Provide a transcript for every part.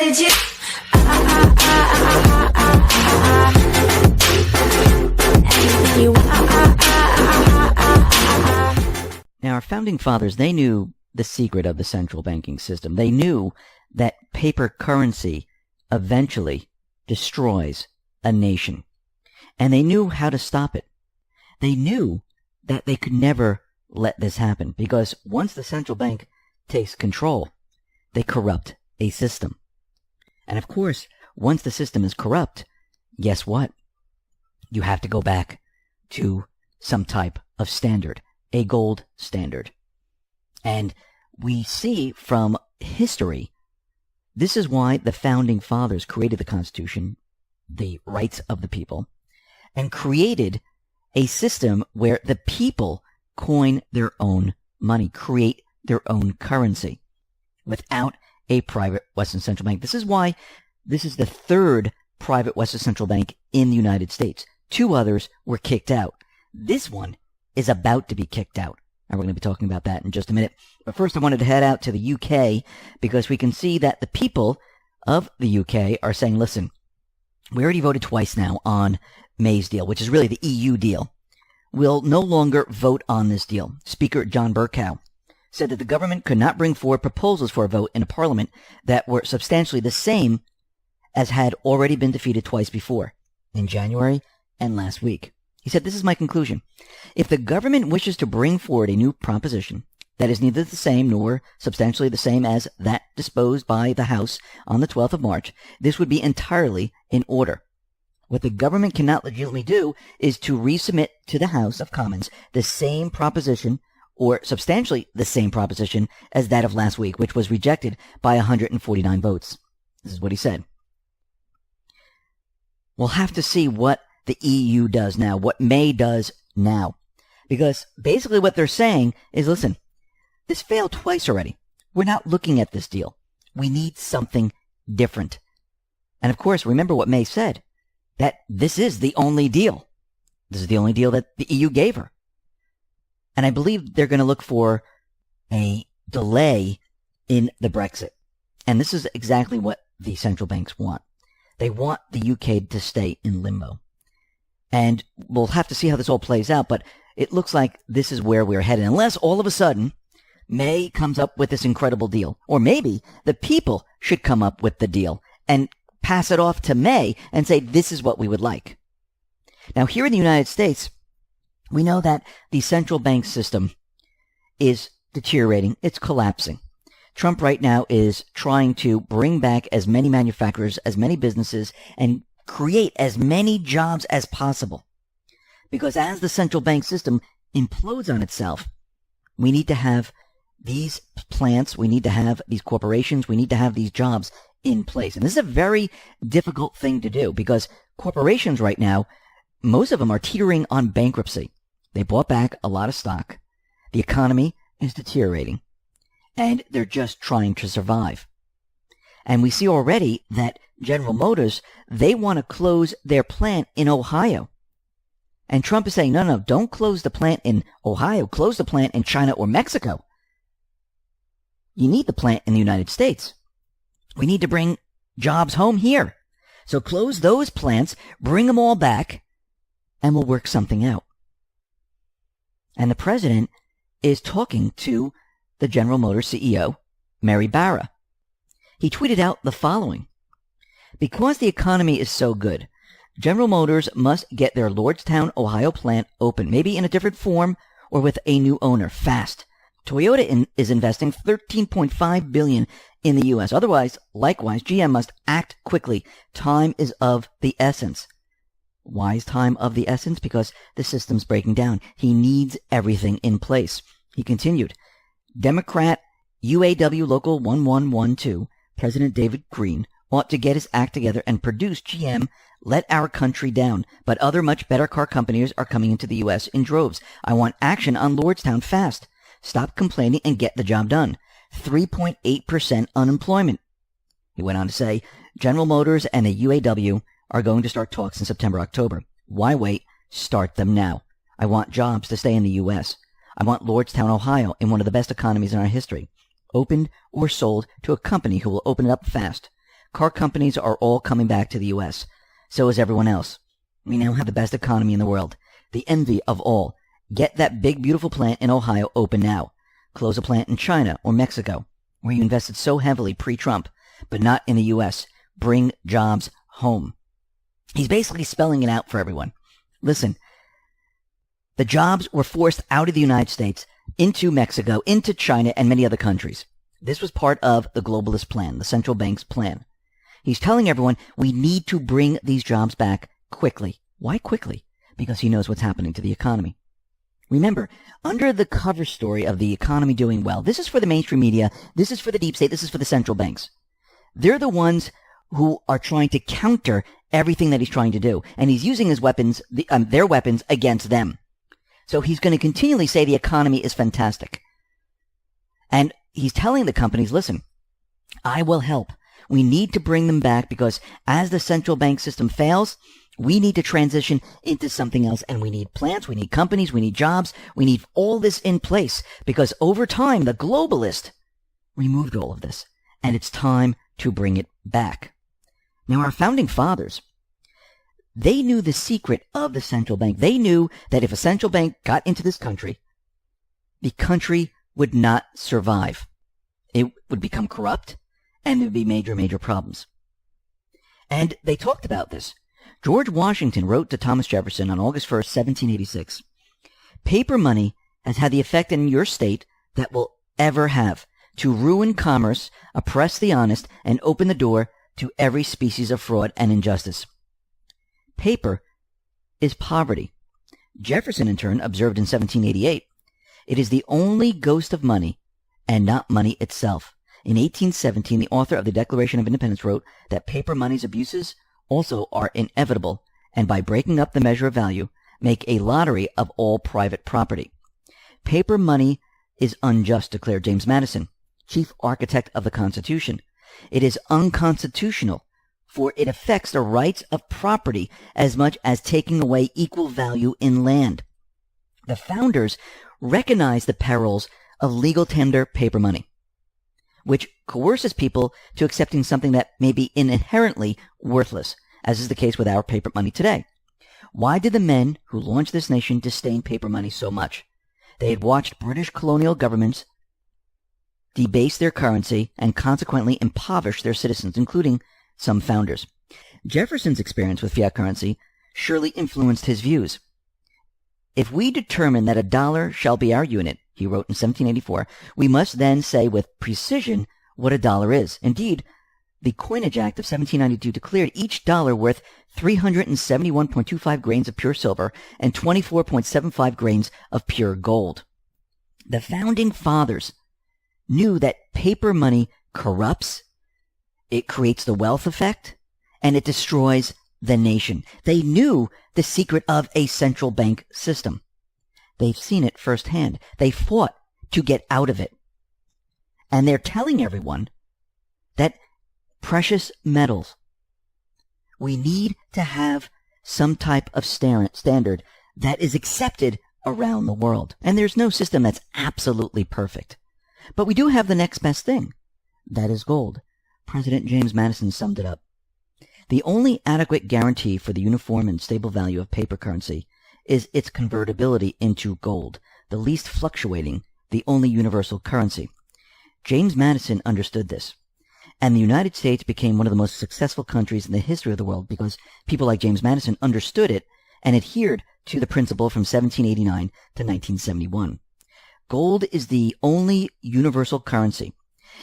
with you. Anything you want. Now, our founding fathers, they knew the secret of the central banking system. They knew that paper currency eventually destroys a nation. And they knew how to stop it. They knew that they could never let this happen, because once the central bank takes control, they corrupt a system. And of course, once the system is corrupt, guess what? You have to go back to some type of standard, a gold standard. And we see from history, this is why the founding fathers created the Constitution, the rights of the people, and created a system where the people coin their own money, create their own currency without a private Western Central Bank. This is why this is the third private Western Central Bank in the United States. 2 others were kicked out. This one is about to be kicked out. And we're going to be talking about that in just a minute. But first I wanted to head out to the UK, because we can see that the people of the UK are saying, listen, we already voted twice now on May's deal, which is really the EU deal. We'll no longer vote on this deal. Speaker John Bercow said that the government could not bring forward proposals for a vote in a parliament that were substantially the same as had already been defeated twice before, in January and last week. He said, this is my conclusion. If the government wishes to bring forward a new proposition that is neither the same nor substantially the same as that disposed by the House on the 12th of March, this would be entirely in order. What the government cannot legitimately do is to resubmit to the House of Commons the same proposition, or substantially the same proposition, as that of last week, which was rejected by 149 votes. This is what he said. We'll have to see what the EU does now, what May does now. Because basically what they're saying is, listen, this failed twice already. We're not looking at this deal. We need something different. And of course, remember what May said, that this is the only deal. This is the only deal that the EU gave her. And I believe they're going to look for a delay in the Brexit. And this is exactly what the central banks want. They want the UK to stay in limbo. And we'll have to see how this all plays out, but it looks like this is where we're headed. Unless all of a sudden, May comes up with this incredible deal. Or maybe the people should come up with the deal and pass it off to May and say, this is what we would like. Now, here in the United States, we know that the central bank system is deteriorating. It's collapsing. Trump right now is trying to bring back as many manufacturers, as many businesses, and create as many jobs as possible. Because as the central bank system implodes on itself, we need to have these plants, we need to have these corporations, we need to have these jobs in place. And this is a very difficult thing to do, because corporations right now, most of them are teetering on bankruptcy. They bought back a lot of stock. The economy is deteriorating. And they're just trying to survive. And we see already that General Motors, they want to close their plant in Ohio. And Trump is saying, no, don't close the plant in Ohio. Close the plant in China or Mexico. You need the plant in the United States. We need to bring jobs home here. So close those plants, bring them all back, and we'll work something out. And the president is talking to the General Motors CEO, Mary Barra. He tweeted out the following. Because the economy is so good, General Motors must get their Lordstown, Ohio plant open, maybe in a different form or with a new owner, fast. Toyota is investing $13.5 billion in the U.S. Otherwise, likewise, GM must act quickly. Time is of the essence. Why is time of the essence? Because the system's breaking down. He needs everything in place. He continued, Democrat UAW Local 1112, President David Green, ought to get his act together and produce GM let our country down. But other much better car companies are coming into the U.S. in droves. I want action on Lordstown fast. Stop complaining and get the job done. 3.8% unemployment. He went on to say, General Motors and the UAW are going to start talks in September, October. Why wait? Start them now. I want jobs to stay in the U.S. I want Lordstown, Ohio, in one of the best economies in our history, opened or sold to a company who will open it up fast. Car companies are all coming back to the U.S. So is everyone else. We now have the best economy in the world. The envy of all. Get that big, beautiful plant in Ohio open now. Close a plant in China or Mexico, where you invested so heavily pre-Trump, but not in the U.S. Bring jobs home. He's basically spelling it out for everyone. Listen, the jobs were forced out of the United States into Mexico, into China, and many other countries. This was part of the globalist plan, the central bank's plan. He's telling everyone we need to bring these jobs back quickly. Why quickly? Because he knows what's happening to the economy. Remember, under the cover story of the economy doing well, this is for the mainstream media, this is for the deep state, this is for the central banks. They're the ones who are trying to counter everything that he's trying to do. And he's using his weapons, their weapons against them. So he's going to continually say the economy is fantastic. And he's telling the companies, listen, I will help. We need to bring them back because as the central bank system fails, we need to transition into something else. And we need plants, we need companies, we need jobs. We need all this in place because over time, the globalist removed all of this. And it's time to bring it back. Now, our founding fathers, they knew the secret of the central bank. They knew that if a central bank got into this country, the country would not survive. It would become corrupt, and there would be major, major problems. And they talked about this. George Washington wrote to Thomas Jefferson on August 1st, 1786, paper money has had the effect in your state that will ever have, to ruin commerce, oppress the honest, and open the door to every species of fraud and injustice. Paper is poverty. Jefferson, in turn, observed in 1788, it is the only ghost of money and not money itself. In 1817, the author of the Declaration of Independence wrote that paper money's abuses also are inevitable, and by breaking up the measure of value, make a lottery of all private property. Paper money is unjust, declared James Madison, chief architect of the Constitution. It is unconstitutional, for it affects the rights of property as much as taking away equal value in land. The founders recognized the perils of legal tender paper money, which coerces people to accepting something that may be inherently worthless, as is the case with our paper money today. Why did the men who launched this nation disdain paper money so much? They had watched British colonial governments debase their currency and consequently impoverish their citizens, including some founders. Jefferson's experience with fiat currency surely influenced his views. If we determine that a dollar shall be our unit, he wrote in 1784, we must then say with precision what a dollar is. Indeed, the Coinage Act of 1792 declared each dollar worth 371.25 grains of pure silver and 24.75 grains of pure gold. The founding fathers knew that paper money corrupts, it creates the wealth effect, and it destroys the nation. They knew the secret of a central bank system. They've seen it firsthand. They fought to get out of it. And they're telling everyone that precious metals, we need to have some type of standard that is accepted around the world. And there's no system that's absolutely perfect. But we do have the next best thing. That is gold. President James Madison summed it up. The only adequate guarantee for the uniform and stable value of paper currency is its convertibility into gold, the least fluctuating, the only universal currency. James Madison understood this, and the United States became one of the most successful countries in the history of the world because people like James Madison understood it and adhered to the principle from 1789 to 1971. Gold is the only universal currency.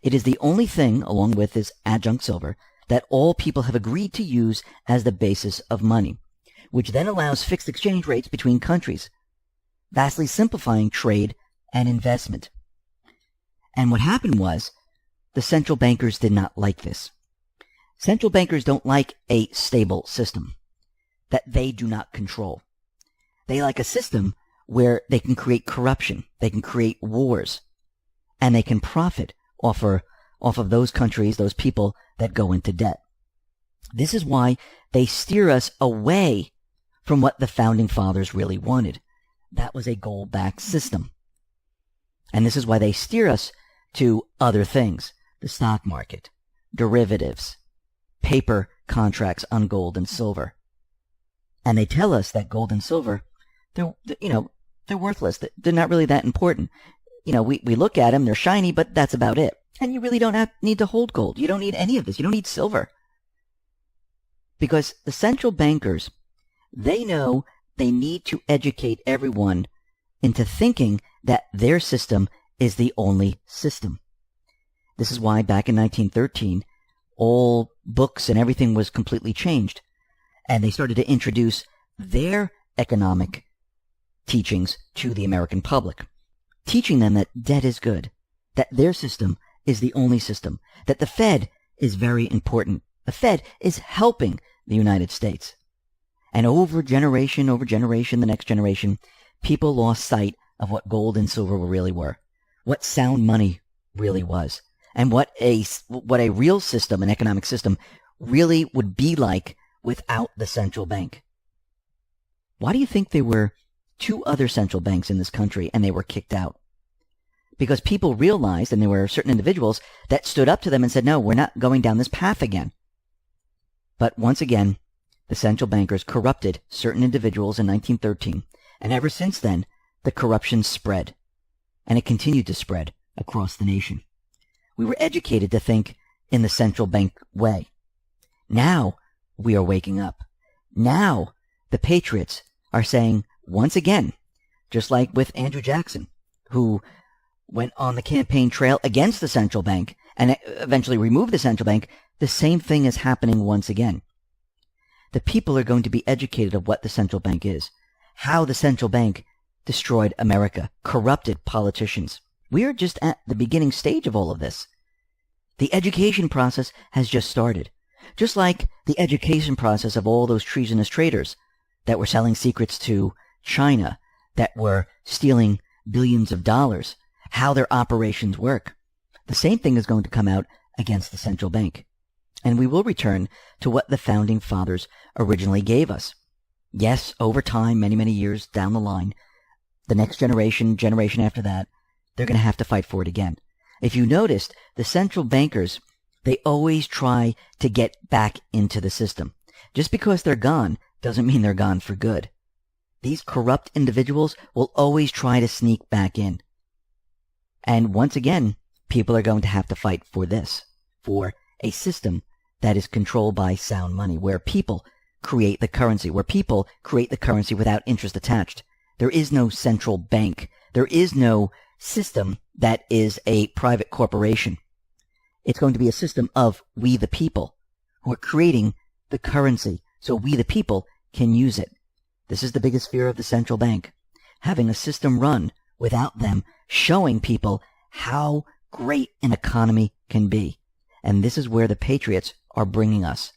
It is the only thing, along with this adjunct silver, that all people have agreed to use as the basis of money, which then allows fixed exchange rates between countries, vastly simplifying trade and investment. And what happened was, the central bankers did not like this. Central bankers don't like a stable system that they do not control. They like a system where they can create corruption, they can create wars, and they can profit off of those countries, those people that go into debt. This is why they steer us away from what the founding fathers really wanted. That was a gold-backed system. And this is why they steer us to other things. The stock market, derivatives, paper contracts on gold and silver. And they tell us that gold and silver, they're worthless. They're not really that important. We look at them, they're shiny, but that's about it. And you really don't need to hold gold. You don't need any of this. You don't need silver. Because the central bankers, they know they need to educate everyone into thinking that their system is the only system. This is why back in 1913, all books and everything was completely changed. And they started to introduce their economic teachings to the American public, teaching them that debt is good, that their system is the only system, that the Fed is very important. The Fed is helping the United States. And over generation, the next generation, people lost sight of what gold and silver really were, what sound money really was, and what a real system, an economic system, really would be like without the central bank. Why do you think there were 2 other central banks in this country and they were kicked out? Because people realized, and there were certain individuals that stood up to them and said, no, we're not going down this path again. But once again, the central bankers corrupted certain individuals in 1913, and ever since then, the corruption spread, and it continued to spread across the nation. We were educated to think in the central bank way. Now we are waking up. Now the patriots are saying, once again, just like with Andrew Jackson, who went on the campaign trail against the central bank and eventually removed the central bank, the same thing is happening once again. The people are going to be educated of what the central bank is, how the central bank destroyed America, corrupted politicians. We are just at the beginning stage of all of this. The education process has just started. Just like the education process of all those treasonous traders that were selling secrets to China, that were stealing billions of dollars, how their operations work. The same thing is going to come out against the central bank. And we will return to what the founding fathers originally gave us. Yes, over time, many, many years down the line, the next generation after that, they're going to have to fight for it again. If you noticed, the central bankers, they always try to get back into the system. Just because they're gone doesn't mean they're gone for good. These corrupt individuals will always try to sneak back in. And once again, people are going to have to fight for this, for a system that is controlled by sound money, where people create the currency, without interest attached. There is no central bank. There is no system that is a private corporation. It's going to be a system of we the people who are creating the currency so we the people can use it. This is the biggest fear of the central bank, having a system run without them showing people how great an economy can be. And this is where the patriots are bringing us.